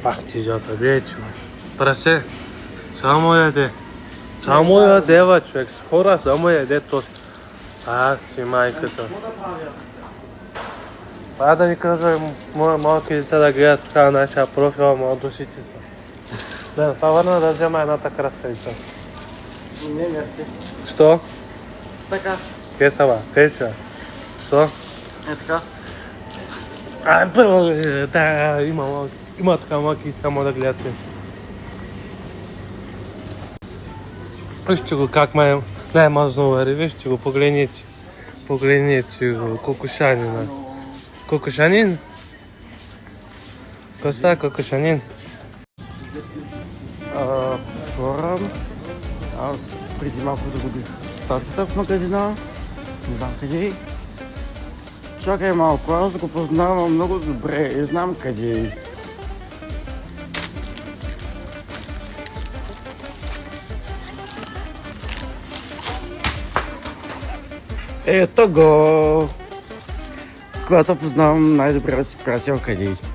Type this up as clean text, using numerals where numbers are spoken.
Пак ти идиота, бе, човек. Прасе, само яде. Само ядева, човек. Хора, само яде то. Си майката. Да ви кажа, малки деца да гледат така нашия профил, ама от душите са. Да, са върна да взема едната краставица. Не, мерси. Що? Така. Къде са, ба? Къде си, бе? Що? Така. Първо, да, има така малки, само да гледате. Вижте го как най-мазно вари, вижте го, погледнете. Погледнете го, кокошанина. Кокошанин? Коста кокошанин? Хора, аз преди малко загубих статката в магазина. Не знам къде. Чакай малко, аз го познавам много добре и знам къде е. Ето го! Когато познавам най-добрия си приятел къде е.